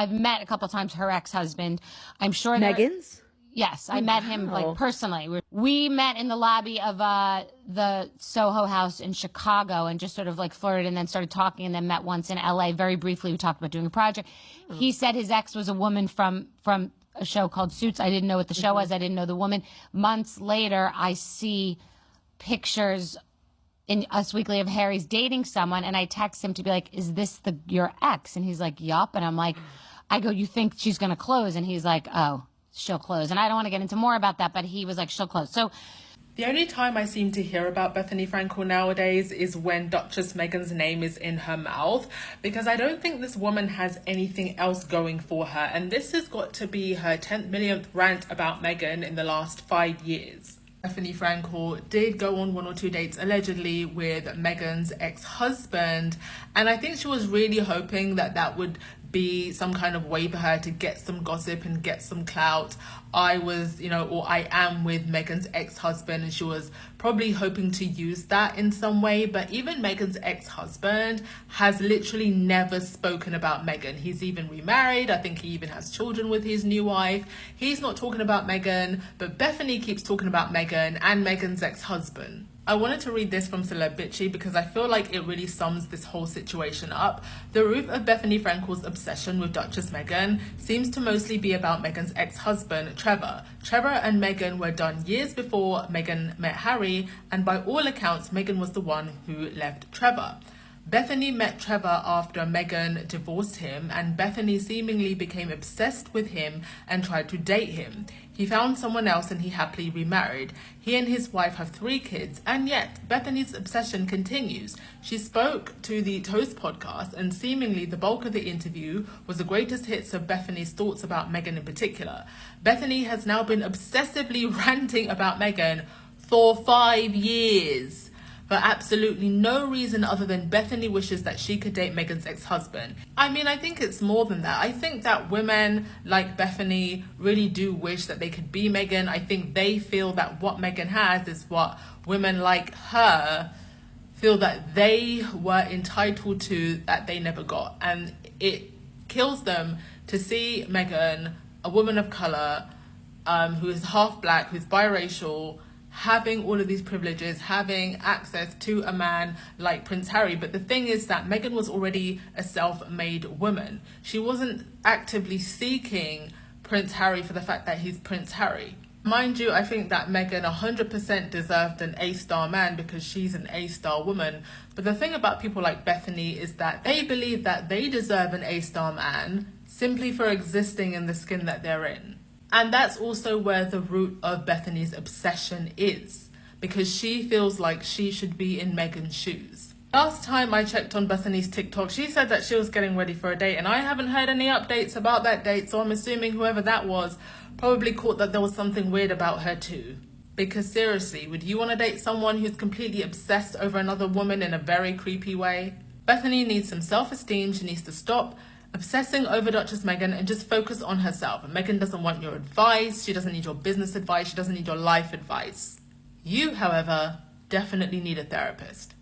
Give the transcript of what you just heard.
I've met a couple times her ex-husband. I'm sure Megan's? Yes, I met him like personally. We met in the lobby of the Soho House in Chicago and just sort of like flirted and then started talking and then met once in LA very briefly. We talked about doing a project. He said his ex was a woman from a show called Suits. I didn't know what the show was. I didn't know the woman. Months later, I see pictures in Us Weekly of Harry's dating someone, and I text him to be like, "Is this your ex?" And he's like, "Yup." And I'm like, I go, "You think she's gonna close?" And he's like, "Oh, she'll close." And I don't want to get into more about that, but he was like, "She'll close." So the only time I seem to hear about Bethany Frankle nowadays is when Duchess Meghan's name is in her mouth, because I don't think this woman has anything else going for her. And this has got to be her 10th millionth rant about Meghan in the last 5 years. Bethany Frankle did go on 1 or 2 dates allegedly with Meghan's ex-husband, and I think she was really hoping that that would be some kind of way for her to get some gossip and get some clout. I am with Meghan's ex-husband, and she was probably hoping to use that in some way. But even Meghan's ex-husband has literally never spoken about Meghan. He's even remarried. I think he even has children with his new wife. He's not talking about Meghan, but Bethany keeps talking about Meghan and Meghan's ex-husband. I wanted to read this from Celeb Bitchy because I feel like it really sums this whole situation up. The root of Bethany Frankle's obsession with Duchess Meghan seems to mostly be about Meghan's ex-husband, Trevor. Trevor and Meghan were done years before Meghan met Harry, and by all accounts, Meghan was the one who left Trevor. Bethany met Trevor after Meghan divorced him, and Bethany seemingly became obsessed with him and tried to date him. He found someone else and he happily remarried. He and his wife have 3 kids, and yet Bethany's obsession continues. She spoke to the Toast podcast, and seemingly the bulk of the interview was the greatest hits of Bethany's thoughts about Meghan in particular. Bethany has now been obsessively ranting about Meghan for 5 years. For absolutely no reason other than Bethany wishes that she could date Meghan's ex-husband. I mean, I think it's more than that. I think that women like Bethany really do wish that they could be Meghan. I think they feel that what Meghan has is what women like her feel that they were entitled to that they never got. And it kills them to see Meghan, a woman of colour, who is half black, who's biracial, having all of these privileges, having access to a man like Prince Harry. But the thing is that Meghan was already a self-made woman. She wasn't actively seeking Prince Harry for the fact that he's Prince Harry. Mind you, I think that Meghan 100% deserved an A-star man because she's an A-star woman. But the thing about people like Bethany is that they believe that they deserve an A-star man simply for existing in the skin that they're in. And that's also where the root of Bethany's obsession is, because she feels like she should be in Meghan's shoes. Last time I checked on Bethany's TikTok, she said that she was getting ready for a date, and I haven't heard any updates about that date, so I'm assuming whoever that was probably caught that there was something weird about her too. Because seriously, would you want to date someone who's completely obsessed over another woman in a very creepy way? Bethany needs some self-esteem. She needs to stop obsessing over Duchess Meghan and just focus on herself. And Meghan doesn't want your advice. She doesn't need your business advice. She doesn't need your life advice. You, however, definitely need a therapist.